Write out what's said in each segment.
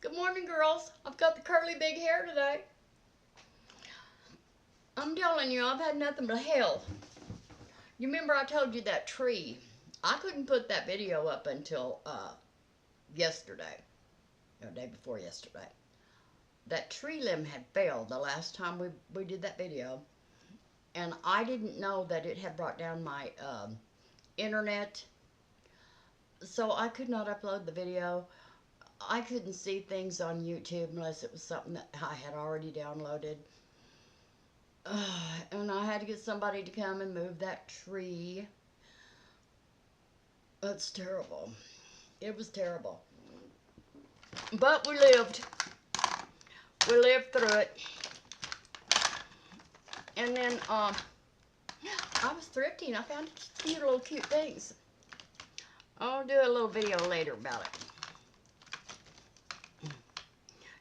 Good morning, girls. I've got the curly big hair today. I'm telling you, I've had nothing but hell. You remember I told you that tree? I couldn't put that video up until yesterday, or the day before yesterday. That tree limb had failed the last time we did that video, and I didn't know that it had brought down my internet, so I could not upload the video. I couldn't see things on YouTube unless it was something that I had already downloaded. And I had to get somebody to come and move that tree. That's terrible. It was terrible. But we lived. We lived through it. And then I was thrifting. I found a few little cute things. I'll do a little video later about it.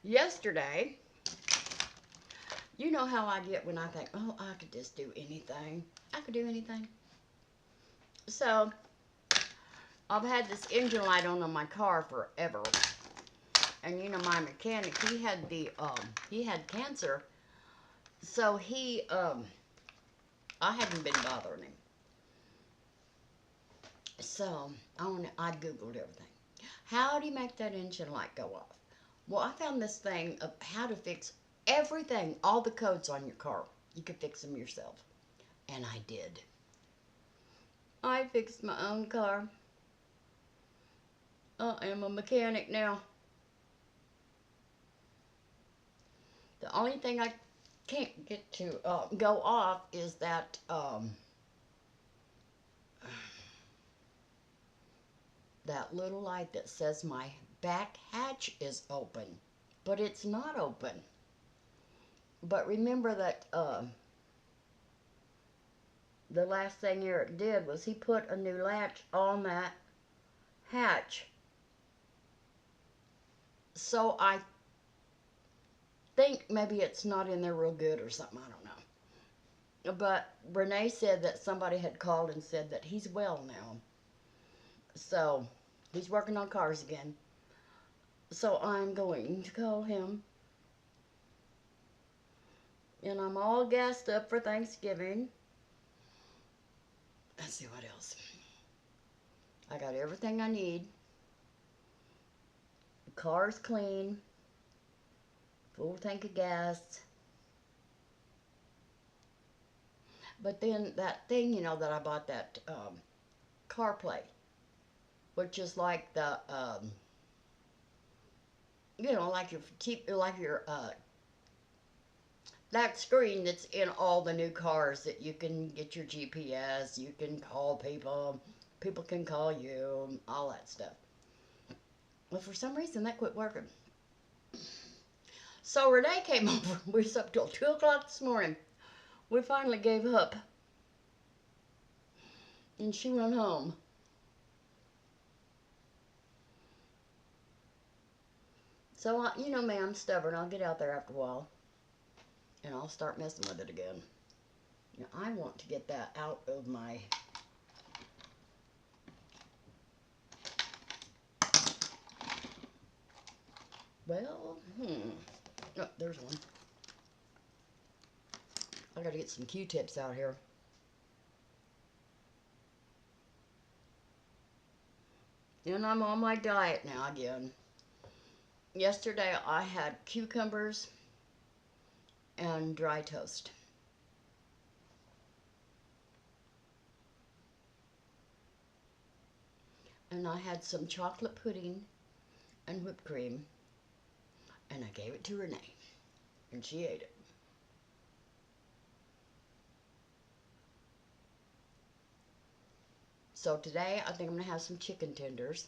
Yesterday, you know how I get when I think, oh, I could just do anything. I could do anything. So, I've had this engine light on my car forever. And you know, my mechanic, he had cancer. So I hadn't been bothering him. So, I Googled everything. How do you make that engine light go off? Well, I found this thing of how to fix everything, all the codes on your car. You could fix them yourself. And I did. I fixed my own car. I am a mechanic now. The only thing I can't get to go off is that that little light that says my back hatch is open, but it's not open. But remember that the last thing Eric did was he put a new latch on that hatch. So I think maybe it's not in there real good or something, I don't know. But Renee said that somebody had called and said that he's well now. So he's working on cars again. So I'm going to call him. And I'm all gassed up for Thanksgiving. Let's see what else. I got everything I need. The car's clean. Full tank of gas. But then that thing, you know, that I bought, that CarPlay, which is like the, you know, like your that screen that's in all the new cars that you can get your GPS, you can call people, people can call you, all that stuff. Well, for some reason that quit working. So Renee came over. We was up till 2 o'clock this morning. We finally gave up. And she went home. So, you know me, I'm stubborn. I'll get out there after a while. And I'll start messing with it again. Now, I want to get that out of my... Well, oh, there's one. I gotta get some Q-tips out here. And I'm on my diet now again. Yesterday I had cucumbers and dry toast. And I had some chocolate pudding and whipped cream. And I gave it to Renee. And she ate it. So today I think I'm going to have some chicken tenders.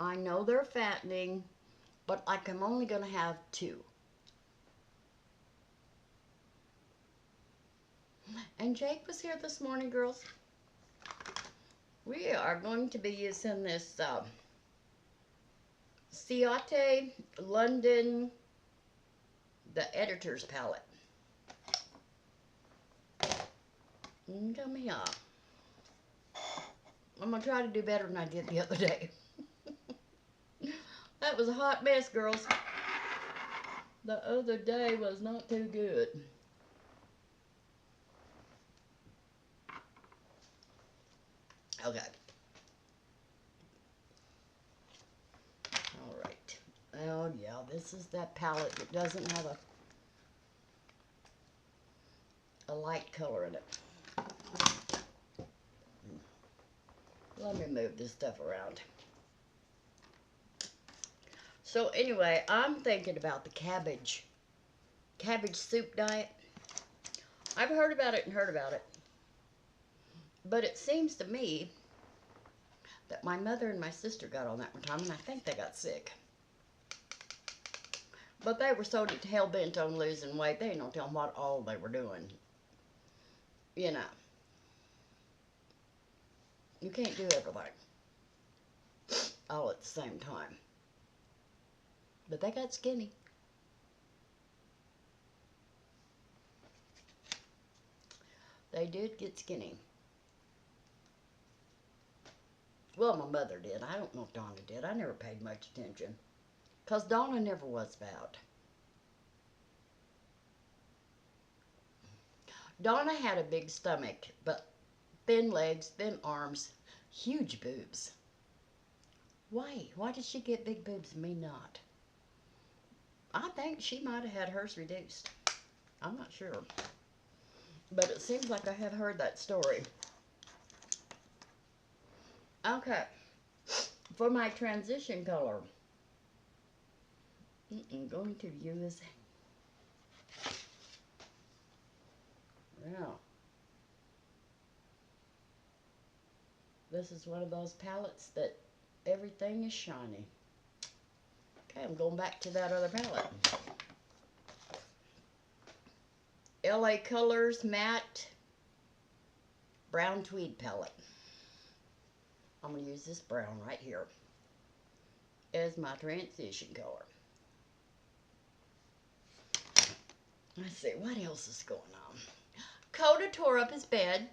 I know they're fattening, but I'm only going to have 2. And Jake was here this morning, girls. We are going to be using this Ciate London The Editors palette. Tell me how. I'm going to try to do better than I did the other day. That was a hot mess, girls. The other day was not too good. Okay. All right. Oh, yeah, this is that palette that doesn't have a light color in it. Let me move this stuff around. So anyway, I'm thinking about the cabbage soup diet. I've heard about it and heard about it. But it seems to me that my mother and my sister got on that one time, and I think they got sick. But they were so hell-bent on losing weight, they ain't no telling what all they were doing. You know. You can't do everything all at the same time. But they got skinny. They did get skinny. Well, my mother did. I don't know if Donna did. I never paid much attention. Because Donna never was fat. Donna had a big stomach, but thin legs, thin arms, huge boobs. Why? Why did she get big boobs and me not? I think she might have had hers reduced. I'm not sure. But it seems like I have heard that story. Okay. For my transition color, I'm going to use... Wow. This is one of those palettes that everything is shiny. Okay, I'm going back to that other palette. LA Colors Matte Brown Tweed palette. I'm going to use this brown right here as my transition color. Let's see, what else is going on? Cota tore up his bed.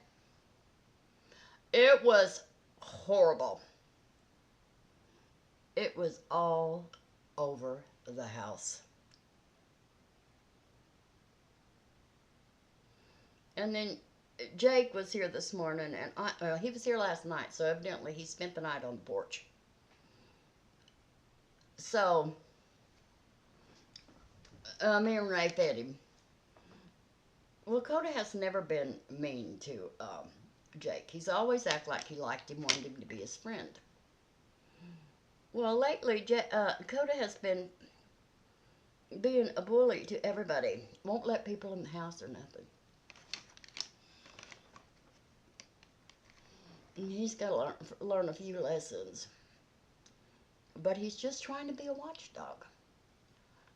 It was horrible. It was all over the house. And then Jake was here this morning, and he was here last night, so evidently he spent the night on the porch. So, me and Ray fed him. Well, Cota has never been mean to Jake. He's always acted like he liked him, wanted him to be his friend. Well, lately, Cota has been being a bully to everybody. Won't let people in the house or nothing. And he's got to learn a few lessons. But he's just trying to be a watchdog.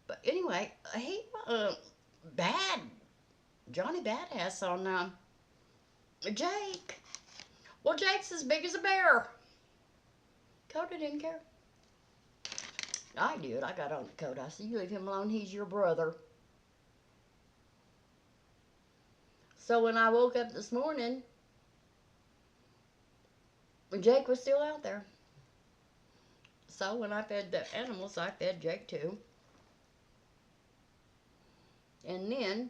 But anyway, he, Johnny Badass on Jake. Well, Jake's as big as a bear. Cota didn't care. I did. I got on the Cota. I said, you leave him alone. He's your brother. So when I woke up this morning, Jake was still out there. So when I fed the animals, I fed Jake too. And then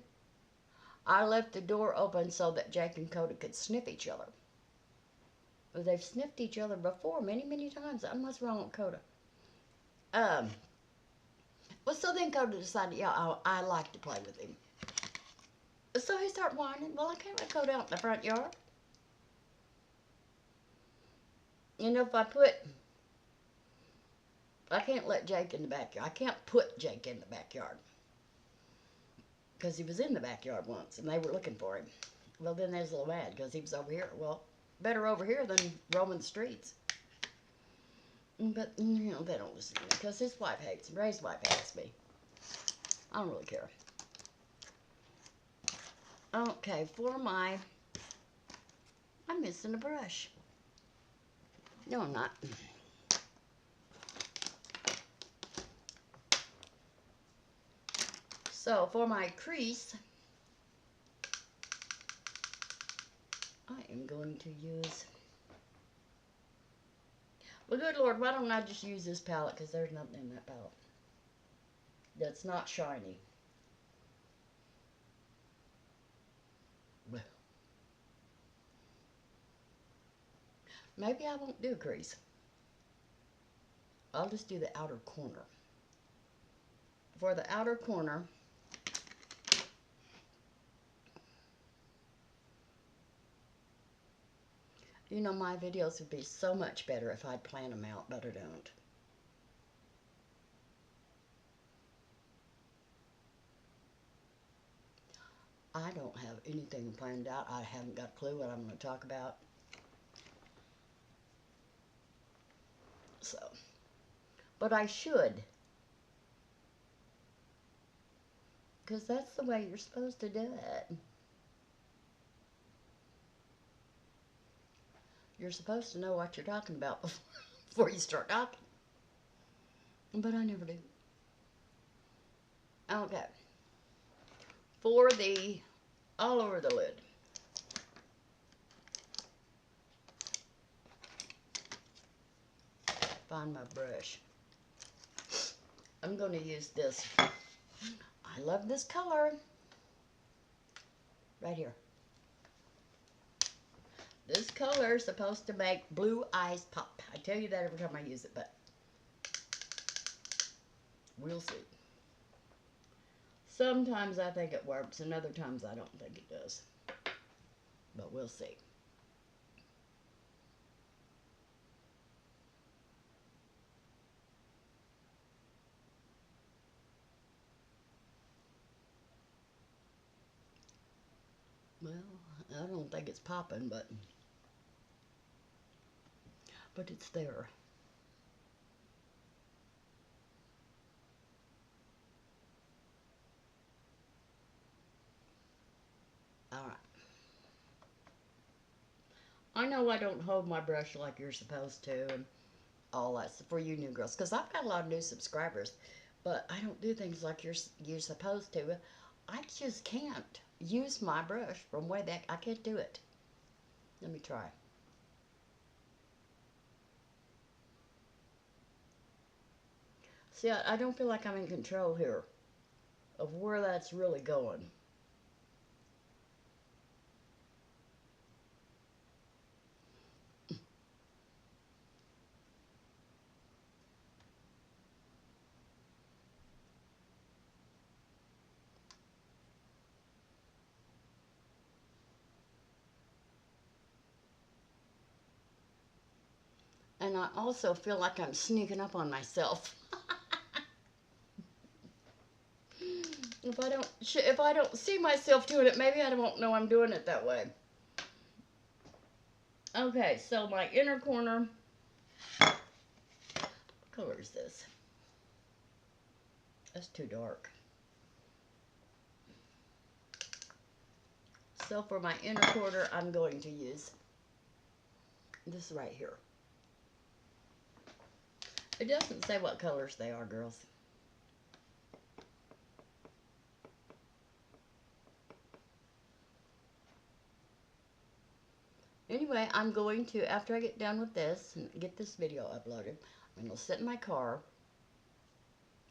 I left the door open so that Jake and Cota could sniff each other. But they've sniffed each other before many, many times. I don't know what's wrong with Cota. Well, so then Cota decided, yeah, I like to play with him. So he started whining. Well, I can't let Cota out in the front yard. You know, if I can't let Jake in the backyard. I can't put Jake in the backyard. Because he was in the backyard once, and they were looking for him. Well, then they was a little mad, because he was over here. Well, better over here than roaming the streets. But, you know, they don't listen to me, because his wife hates him. Ray's wife hates me. I don't really care. Okay, I'm missing a brush. No, I'm not. So, for my crease, I am going to use Well, good Lord, why don't I just use this palette? Because there's nothing in that palette that's not shiny. Maybe I won't do a crease. I'll just do the outer corner. For the outer corner, you know, my videos would be so much better if I'd plan them out, but I don't. I don't have anything planned out. I haven't got a clue what I'm going to talk about. So, but I should. Because that's the way you're supposed to do it. You're supposed to know what you're talking about before you start talking. But I never do. Okay. For the all over the lid. Find my brush. I'm going to use this. I love this color. Right here. This color is supposed to make blue eyes pop. I tell you that every time I use it, but we'll see. Sometimes I think it works, and other times I don't think it does. But we'll see. Well, I don't think it's popping, but it's there. All right. I know I don't hold my brush like you're supposed to and all that for you new girls, because I've got a lot of new subscribers, but I don't do things like you're supposed to. I just can't use my brush from way back. I can't do it. Let me try. See, I don't feel like I'm in control here of where that's really going. And I also feel like I'm sneaking up on myself. If I don't see myself doing it, maybe I won't know I'm doing it that way. Okay, so my inner corner. What color is this? That's too dark. So for my inner corner, I'm going to use this right here. It doesn't say what colors they are, girls. Anyway, I'm going to, after I get done with this and get this video uploaded, I'm going to sit in my car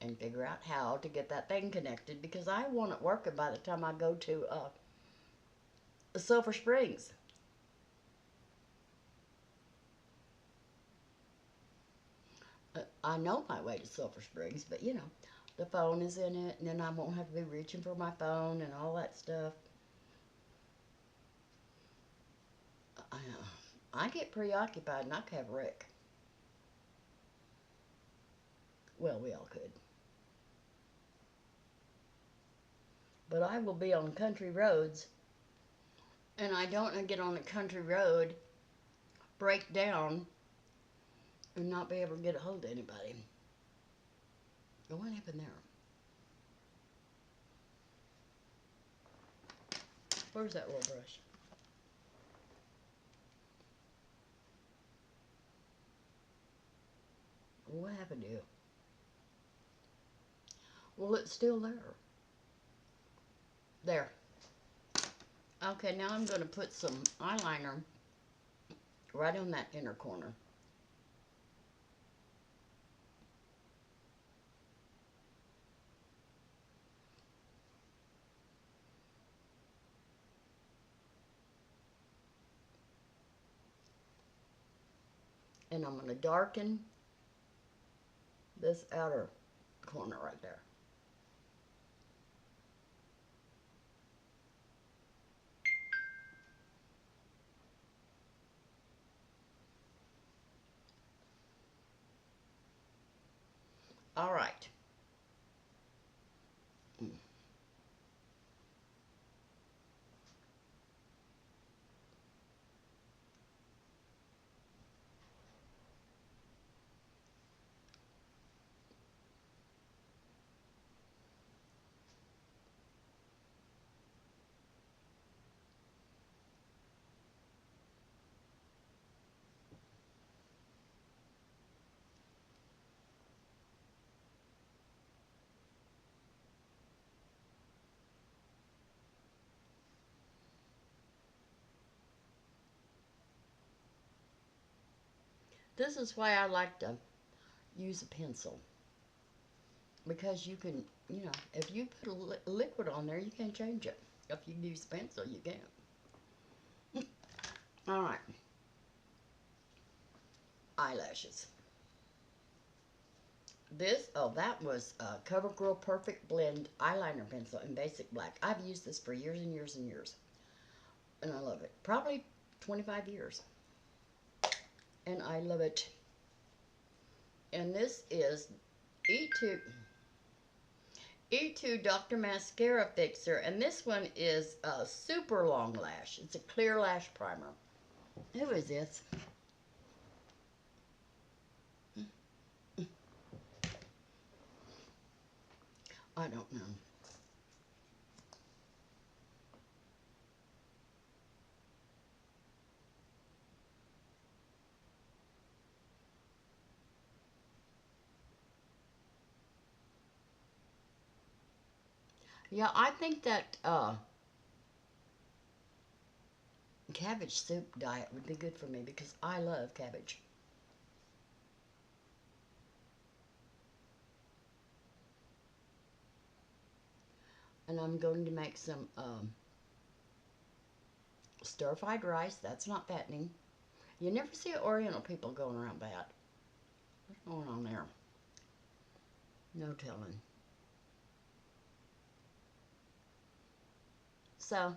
and figure out how to get that thing connected, because I want it working by the time I go to Sulphur Springs. I know my way to Sulphur Springs, but you know, the phone is in it, and then I won't have to be reaching for my phone and all that stuff. I get preoccupied and I could have a wreck. Well, we all could. But I will be on country roads, and I don't want to get on a country road, break down, and not be able to get a hold of anybody. What happened there? Where's that little brush? What happened to you? Well, it's still there. There. Okay, now I'm going to put some eyeliner right on that inner corner. And I'm going to darken this outer corner right there. All right. This is why I like to use a pencil. Because you can, you know, if you put a liquid on there, you can't change it. If you use a pencil, you can. All right. Eyelashes. This, oh, that was CoverGirl Perfect Blend Eyeliner Pencil in Basic Black. I've used this for years and years and years. And I love it. Probably 25 years. And I love it. And this is Etude Dr Mascara Fixer. And this one is Super Long Lash. It's a clear lash primer. Who is this? I don't know. Yeah, I think that cabbage soup diet would be good for me because I love cabbage. And I'm going to make some stir-fried rice. That's not fattening. You never see Oriental people going around that. What's going on there? No telling. So,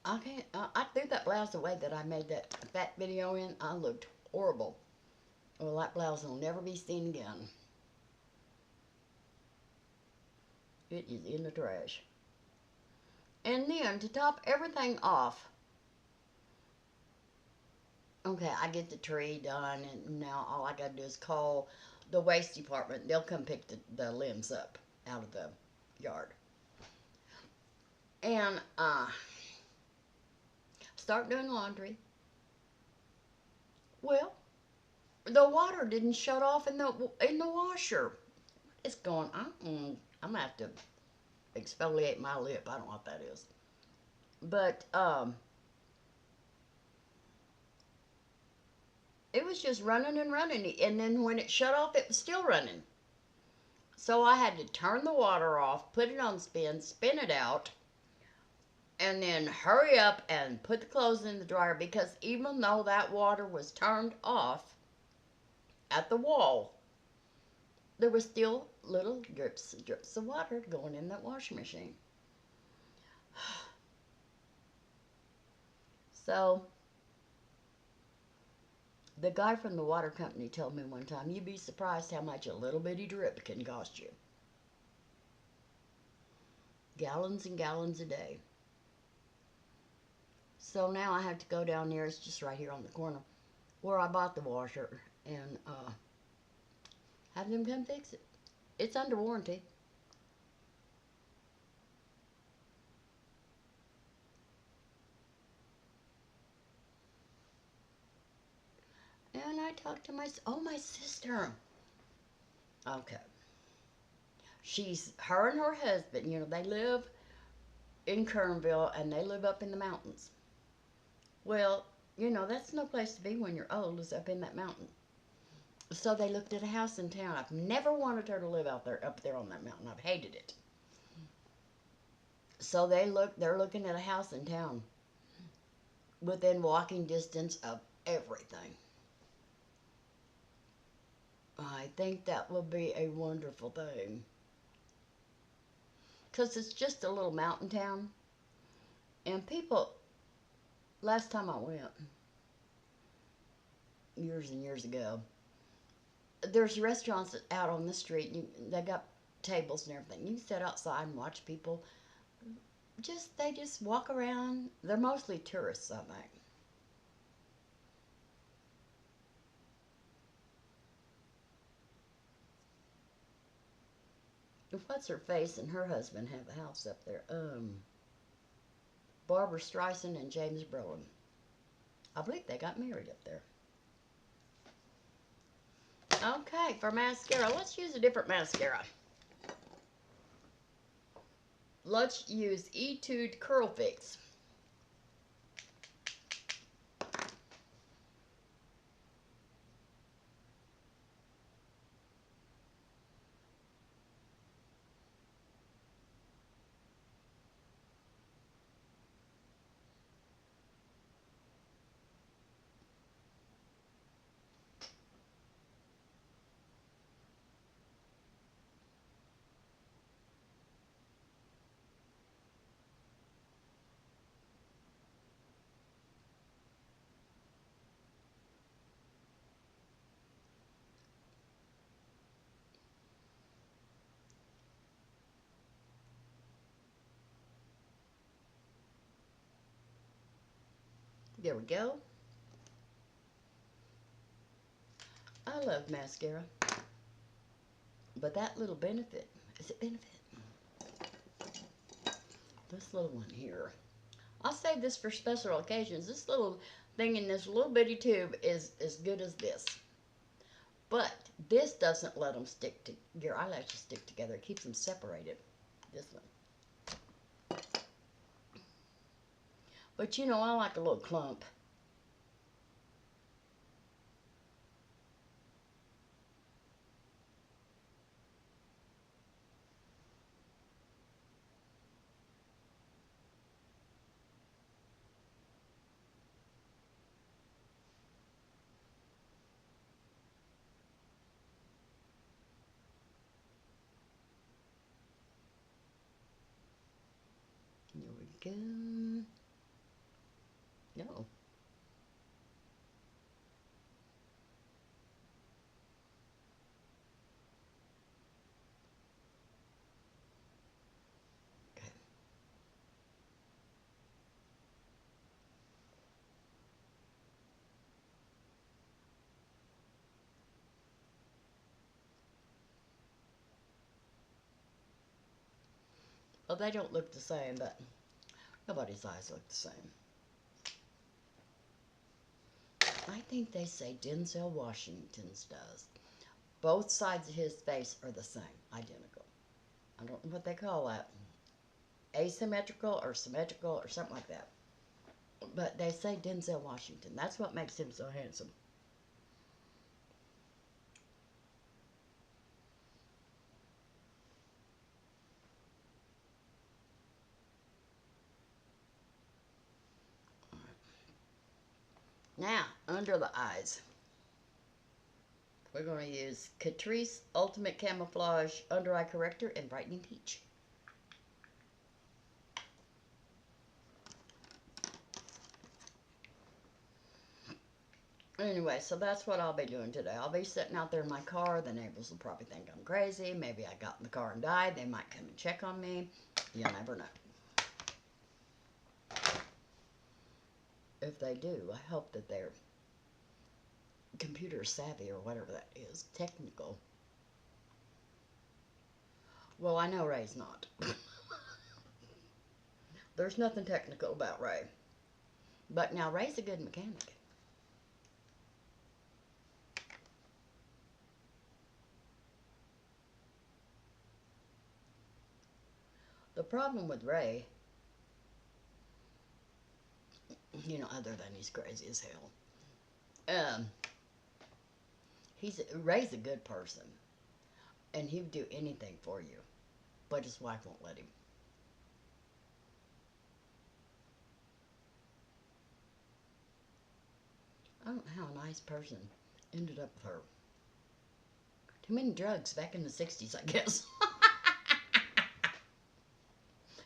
I threw that blouse away that I made that fat video in. I looked horrible. Well, that blouse will never be seen again. It is in the trash. And then, to top everything off, okay, I get the tree done, and now all I gotta do is call the waste department. They'll come pick the limbs up out of the yard. And, start doing laundry. Well, the water didn't shut off in the washer. It's going, I'm gonna have to exfoliate my lip. I don't know what that is. But, it was just running and running. And then when it shut off, it was still running. So I had to turn the water off, put it on spin it out, and then hurry up and put the clothes in the dryer because even though that water was turned off at the wall, there was still little drips of water going in that washing machine. So the guy from the water company told me one time, you'd be surprised how much a little bitty drip can cost you. Gallons and gallons a day. So now I have to go down there, it's just right here on the corner, where I bought the washer, and have them come fix it. It's under warranty. And I talked to my sister. Okay. Her and her husband, you know, they live in Kernville and they live up in the mountains. Well, you know, that's no place to be when you're old, is up in that mountain. So they looked at a house in town. I've never wanted her to live up there on that mountain. I've hated it. So they're looking at a house in town within walking distance of everything. I think that will be a wonderful thing. Because it's just a little mountain town. And people, last time I went, years and years ago, there's restaurants out on the street. They got tables and everything. You can sit outside and watch people. They just walk around. They're mostly tourists, I think. What's her face and her husband have a house up there? Barbara Streisand and James Brolin. I believe they got married up there. Okay, for mascara, let's use a different mascara. Let's use Etude Curl Fix. There we go. I love mascara. But that little benefit, is it benefit? This little one here. I'll save this for special occasions. This little thing in this little bitty tube is as good as this. But this doesn't let them stick to your eyelashes stick together. It keeps them separated. This one. But you know, I like a little clump. There we go. No. Okay. Well, they don't look the same, but nobody's eyes look the same. I think they say Denzel Washington's does. Both sides of his face are the same, identical. I don't know what they call that. Asymmetrical or symmetrical or something like that. But they say Denzel Washington. That's what makes him so handsome. Now, under the eyes, we're going to use Catrice Ultimate Camouflage Undereye Corrector and Brightening Peach. Anyway, so that's what I'll be doing today. I'll be sitting out there in my car. The neighbors will probably think I'm crazy. Maybe I got in the car and died. They might come and check on me. You never know. If they do, I hope that they're computer savvy or whatever that is. Technical. Well, I know Ray's not. There's nothing technical about Ray. But now Ray's a good mechanic. The problem with Ray, you know, other than he's crazy as hell, Ray's a good person, and he would do anything for you, but his wife won't let him. I don't know how a nice person ended up with her. Too many drugs back in the 60s, I guess.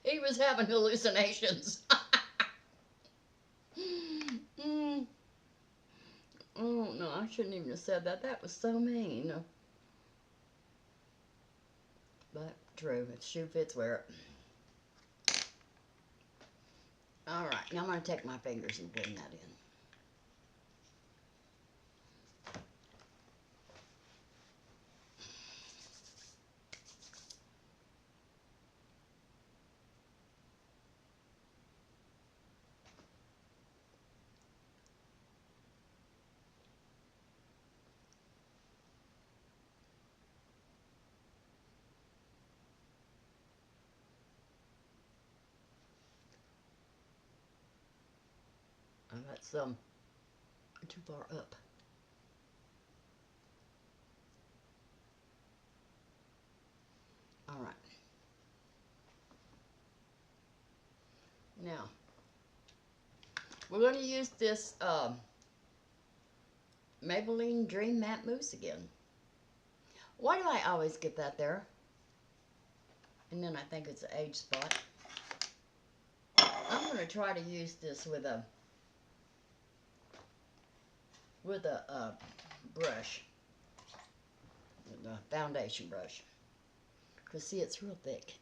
He was having hallucinations. Oh, no, I shouldn't even have said that. That was so mean. But true. If shoe fits, wear it. Alright, now I'm going to take my fingers and blend that in. Oh, that's too far up. All right. Now, we're going to use this Maybelline Dream Matte Mousse again. Why do I always get that there? And then I think it's an age spot. I'm going to try to use this with a brush, with a foundation brush. Because see, it's real thick.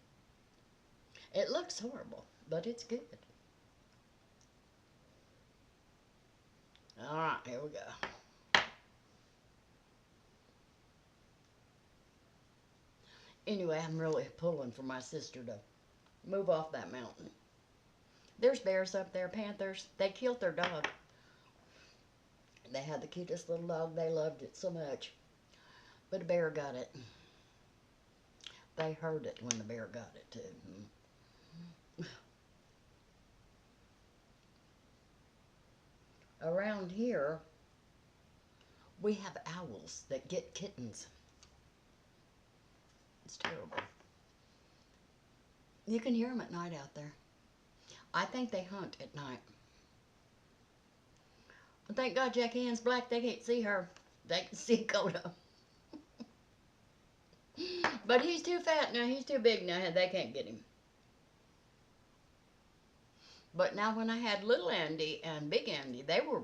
It looks horrible, but it's good. Alright, here we go. Anyway, I'm really pulling for my sister to move off that mountain. There's bears up there, panthers. They killed their dog. They had the cutest little dog. They loved it so much. But a bear got it. They heard it when the bear got it, too. Around here, we have owls that get kittens. It's terrible. You can hear them at night out there. I think they hunt at night. Thank God Jackie Ann's black. They can't see her. They can see Cota. But he's too fat now. He's too big now. They can't get him. But now when I had little Andy and big Andy, they were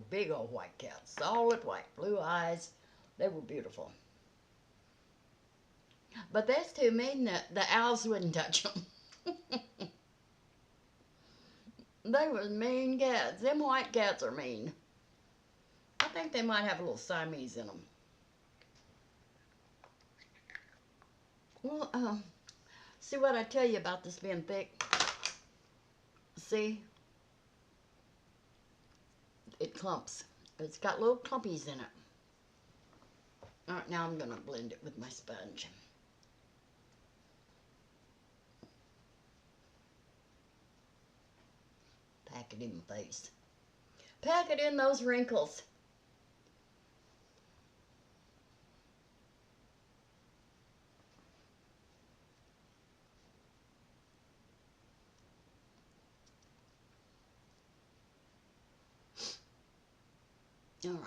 big old white cats. Solid white, blue eyes. They were beautiful. But that's too mean that the owls wouldn't touch them. They were mean cats. Them white cats are mean. I think they might have a little Siamese in them. Well, see what I tell you about this being thick? See? It clumps. It's got little clumpies in it. Alright, now I'm going to blend it with my sponge. Pack it in my face. Pack it in those wrinkles. All right.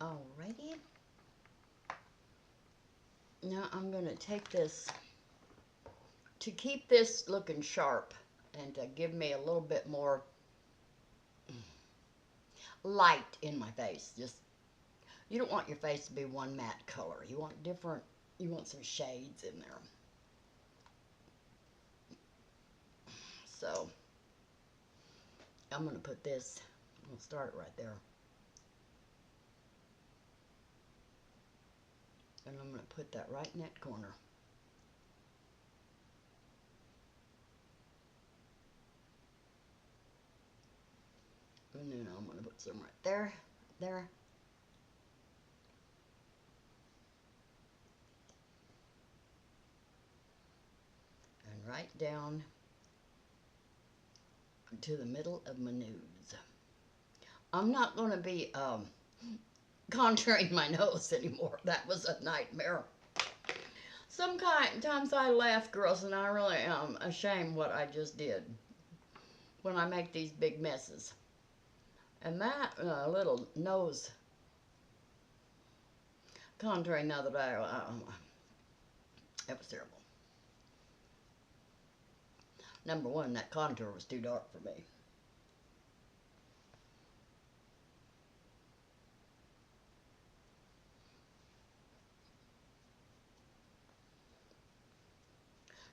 Alrighty. Now I'm going to take this to keep this looking sharp and to give me a little bit more light in my face. Just, you don't want your face to be one matte color. You want different, you want some shades in there. So I'm going to put this, I'm going to start it right there. And I'm going to put that right in that corner. And then I'm going to put some right there, there. And right down to the middle of my nose. I'm not going to be contouring my nose anymore. That was a nightmare. Sometimes I laugh, girls, and I really am ashamed what I just did. when I make these big messes. And that little nose contouring the other day, it was terrible. Number one, that contour was too dark for me.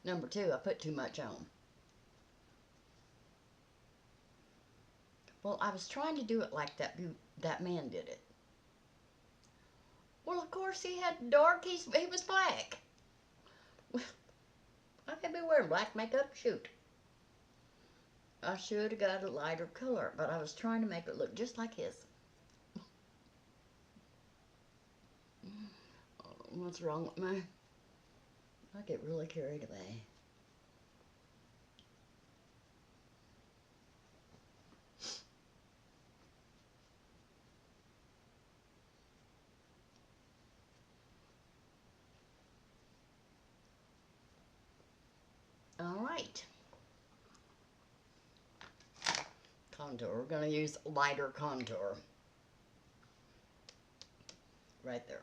Number two, I put too much on. Well, I was trying to do it like that man did it. Well, of course he had dark, he was black. Well, I could be wearing black makeup, shoot. I should have got a lighter color, but I was trying to make it look just like his. What's wrong with me? I get really carried away. All right. Contour. We're going to use lighter contour. Right there.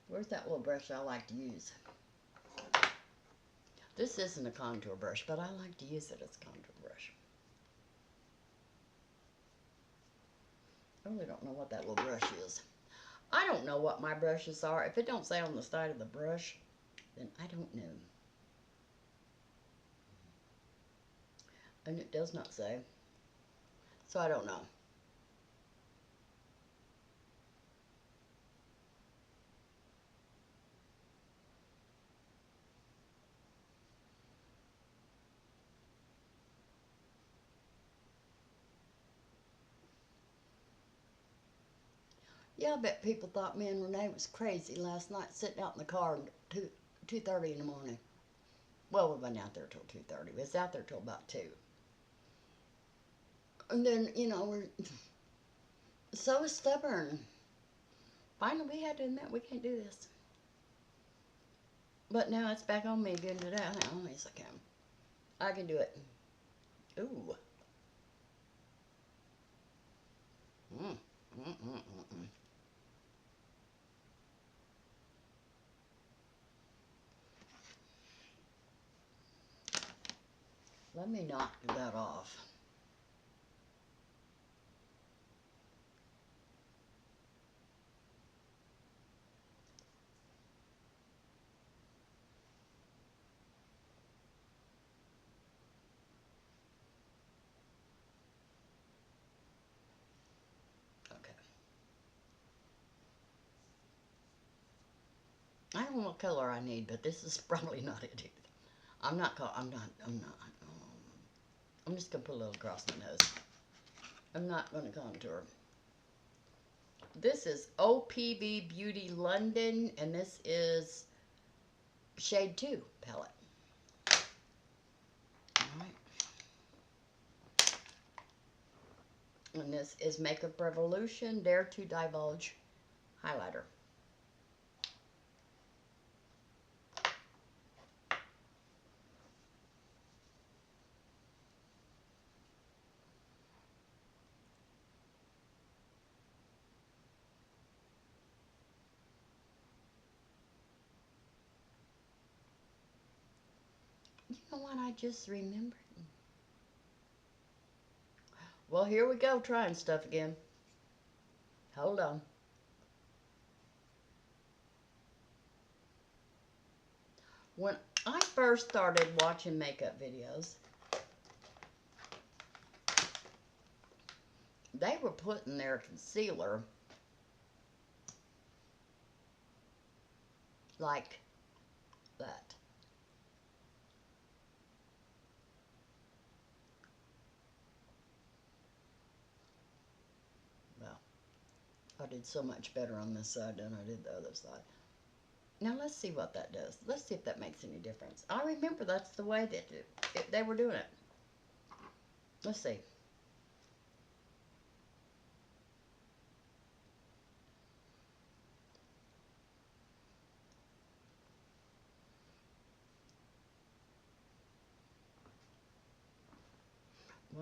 Where's that little brush I like to use? This isn't a contour brush, but I like to use it as a contour brush. I really don't know what that little brush is. I don't know what my brushes are. If it don't say on the side of the brush, then I don't know. And it does not say. So I don't know. Yeah, I bet people thought me and Renee was crazy last night sitting out in the car at 2:30 in the morning. Well, we went out there till 2:30. We was out there till about 2. And then, you know, we're so stubborn. Finally, we had to admit we can't do this. But now it's back on me again today. Now, yes, I can. I can do it. Ooh. Mm. Let me knock that off. Okay. I don't know what color I need, but this is probably not it either. I'm just going to put a little across my nose. I'm not going to contour. This is OPB Beauty London, and this is shade 2 palette. Alright. And this is Makeup Revolution Dare to Divulge highlighter. You know what I just remembered? Well, here we go, trying stuff again. Hold on. When I first started watching makeup videos, they were putting their concealer like that. Well, I did so much better on this side than I did the other side. Now let's see what that does. Let's see if that makes any difference. I remember that's the way that they were doing it. Let's see.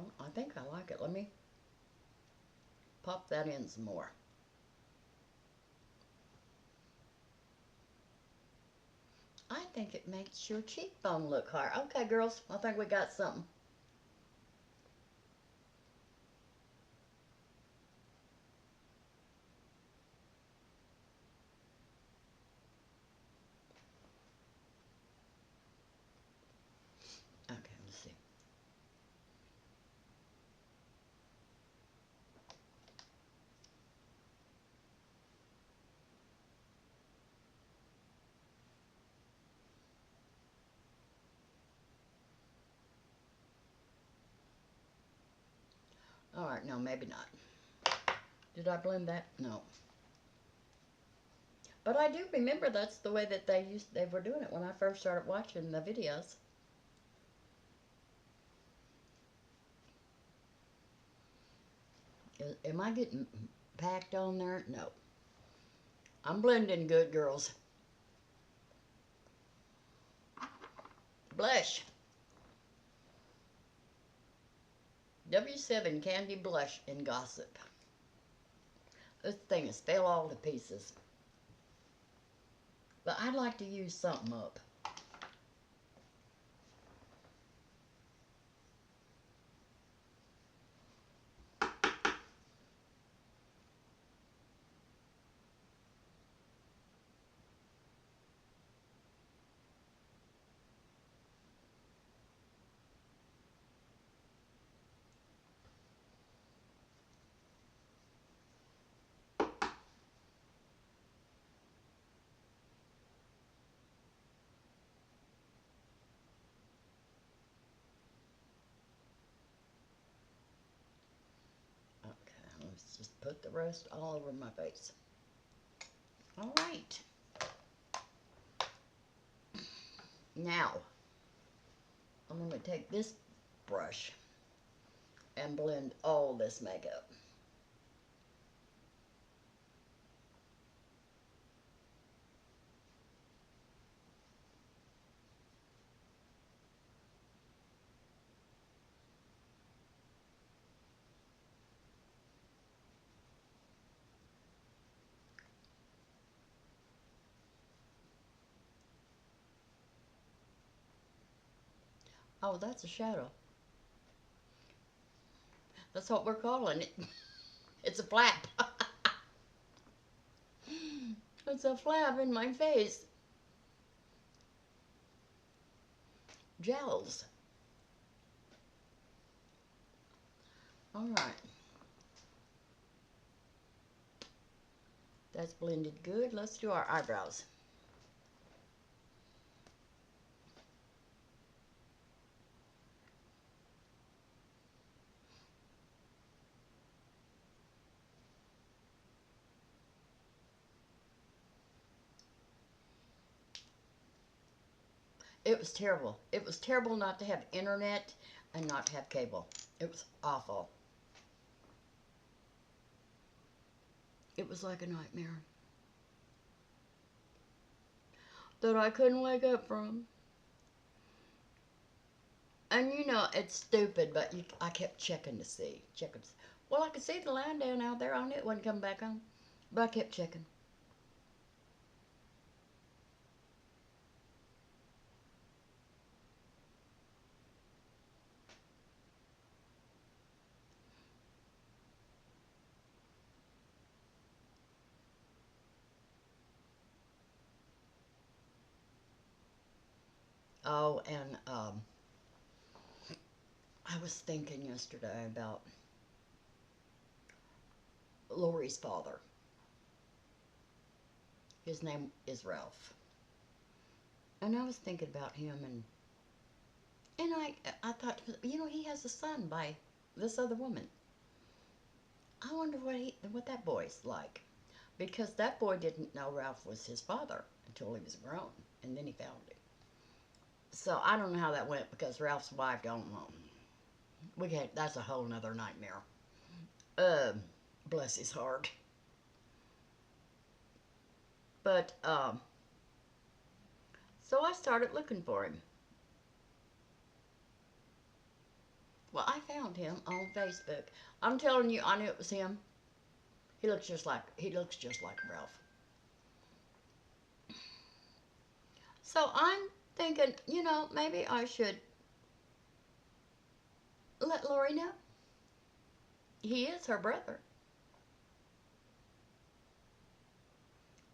Well, I think I like it. Let me pop that in some more. I think it makes your cheekbone look higher. Okay, girls, I think we got something. Okay, let's see. All right, no, maybe not. Did I blend that? No. But I do remember that's the way that they were doing it when I first started watching the videos. Am I getting packed on there? No. I'm blending good, girls. Blush. W7 Candy Blush in Gossip. This thing is fell all to pieces. But I'd like to use something up. Okay, let's just put the rest all over my face. All right. Now, I'm going to take this brush and blend all this makeup. Oh, that's a shadow. That's what we're calling it. It's a flap. It's a flap in my face. Gels. All right. That's blended good. Let's do our eyebrows. It was terrible. It was terrible not to have internet and not to have cable. It was awful. It was like a nightmare that I couldn't wake up from. And you know, it's stupid, but I kept checking to see. Well, I could see the line down out there. I knew it wouldn't come back on, but I kept checking. Oh, and I was thinking yesterday about Lori's father. His name is Ralph. And I was thinking about him, and I thought, you know, he has a son by this other woman. I wonder what that boy's like, because that boy didn't know Ralph was his father until he was grown, and then he found him. So I don't know how that went, because Ralph's wife don't know. That's a whole nother nightmare. Bless his heart. But so I started looking for him. Well, I found him on Facebook. I'm telling you, I knew it was him. He looks just like Ralph. So I'm thinking, you know, maybe I should let Lori know. He is her brother.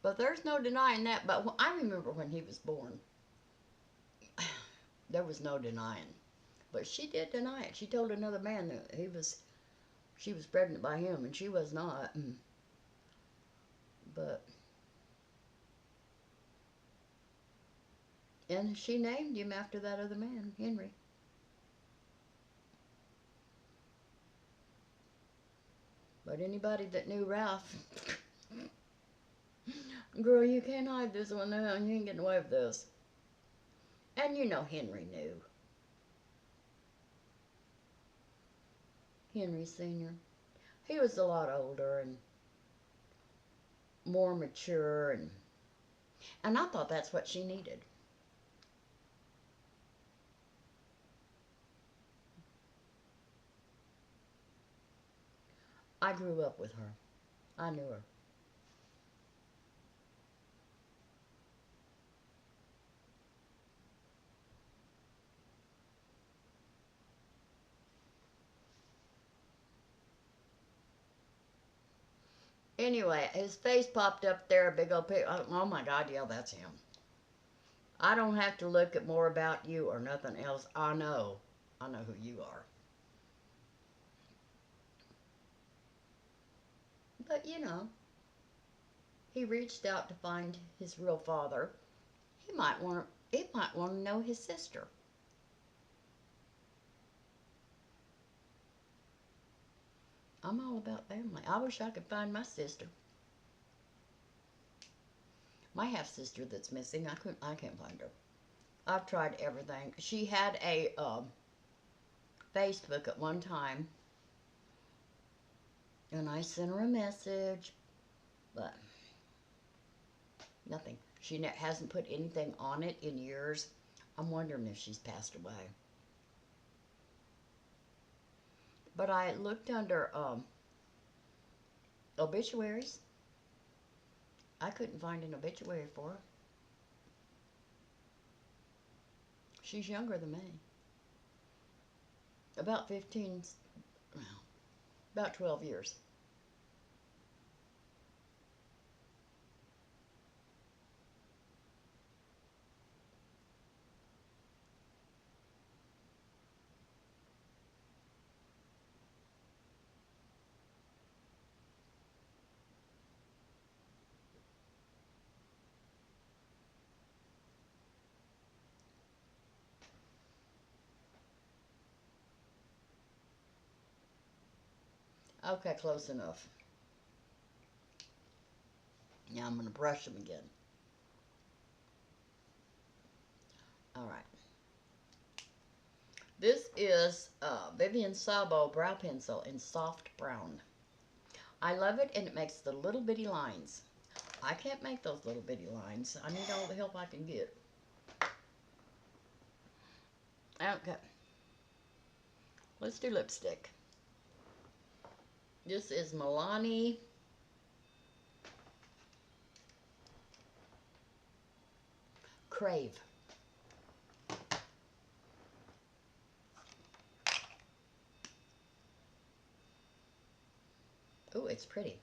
But there's no denying that. But I remember when he was born, there was no denying. But she did deny it. She told another man that she was pregnant by him, and she was not. And she named him after that other man, Henry. But anybody that knew Ralph, girl, you can't hide this one now. You ain't getting away with this. And you know Henry knew. Henry Sr. He was a lot older and more mature, and I thought that's what she needed. I grew up with her. I knew her. Anyway, his face popped up there, a big old pig. Oh my God, yeah, that's him. I don't have to look at more about you or nothing else. I know who you are. But you know, he reached out to find his real father. He might want to know his sister. I'm all about family. I wish I could find my sister. My half sister that's missing. I can't find her. I've tried everything. She had a Facebook at one time, and I sent her a message, but nothing. She hasn't put anything on it in years. I'm wondering if she's passed away. But I looked under obituaries. I couldn't find an obituary for her. She's younger than me. About 15, well, about 12 years. Okay, close enough. Now I'm going to brush them again. Alright. This is Vivienne Sabo Brow Pencil in Soft Brown. I love it, and it makes the little bitty lines. I can't make those little bitty lines. I need all the help I can get. Okay. Let's do lipstick. This is Milani Crave. Oh, it's pretty.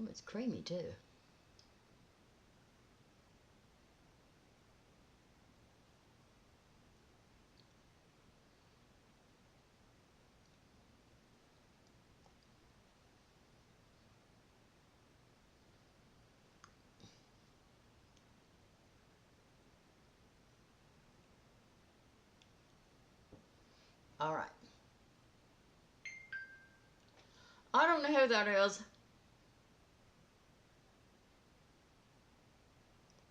Oh, it's creamy too. All right. I don't know who that is,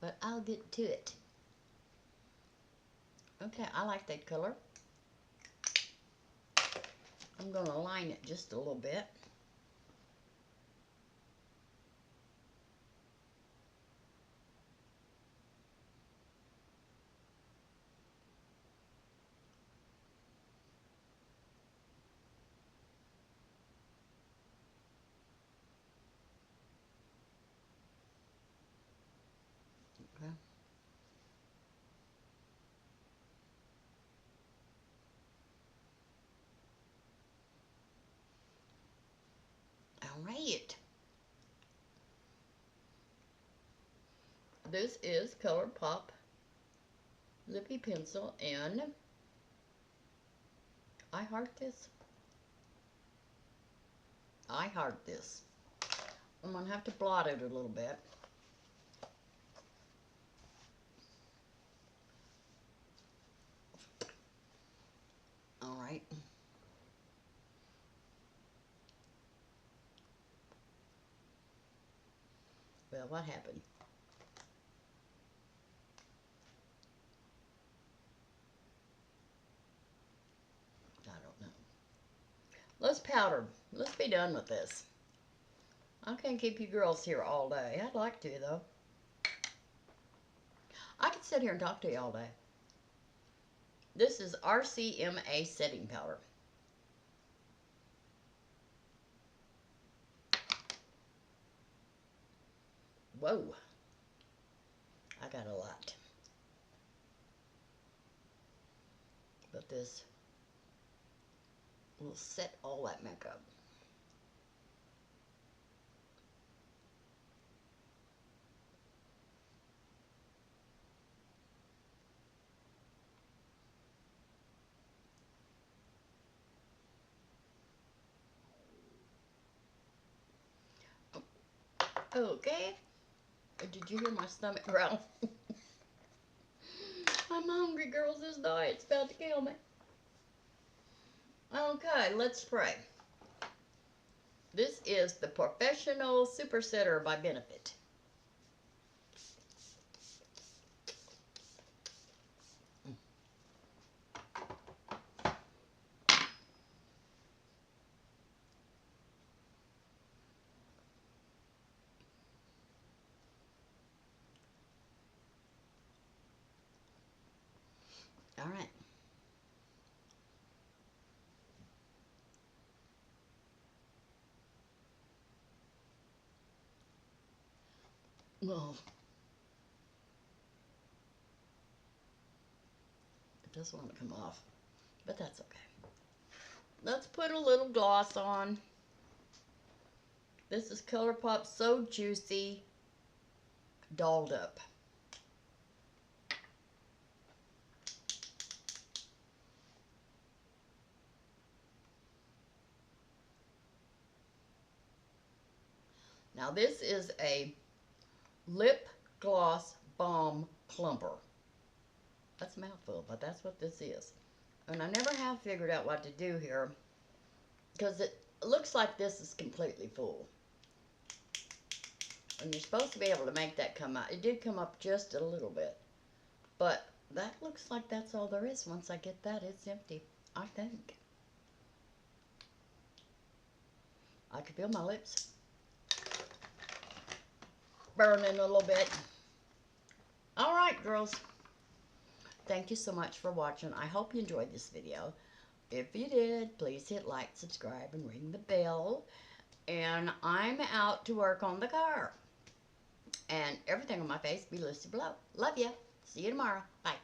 but I'll get to it. Okay, I like that color. I'm going to line it just a little bit. right. This is ColourPop Lippie Pencil, and I heart this. I heart this. I'm going to have to blot it a little bit. All right. Well, what happened? I don't know. Let's powder. Let's be done with this. I can't keep you girls here all day. I'd like to, though. I could sit here and talk to you all day. This is RCMA Setting Powder. Whoa. I got a lot. But this will set all that makeup. Okay. Did you hear my stomach growl? I'm hungry, girls. This diet's about to kill me. Okay, let's spray. This is the Professional Super Setter by Benefit. All right. Well, it doesn't want to come off, but that's okay. Let's put a little gloss on. This is ColourPop So Juicy Dolled Up. Now this is a lip gloss balm clumper. That's a mouthful, but that's what this is. And I never have figured out what to do here, because it looks like this is completely full. And you're supposed to be able to make that come out. It did come up just a little bit. But that looks like that's all there is. Once I get that, it's empty, I think. I can feel my lips burning a little bit. All right, girls. Thank you so much for watching. I hope you enjoyed this video. If you did, please hit like, subscribe, and ring the bell. And I'm out to work on the car. And everything on my face be listed below. Love ya. See you tomorrow. Bye.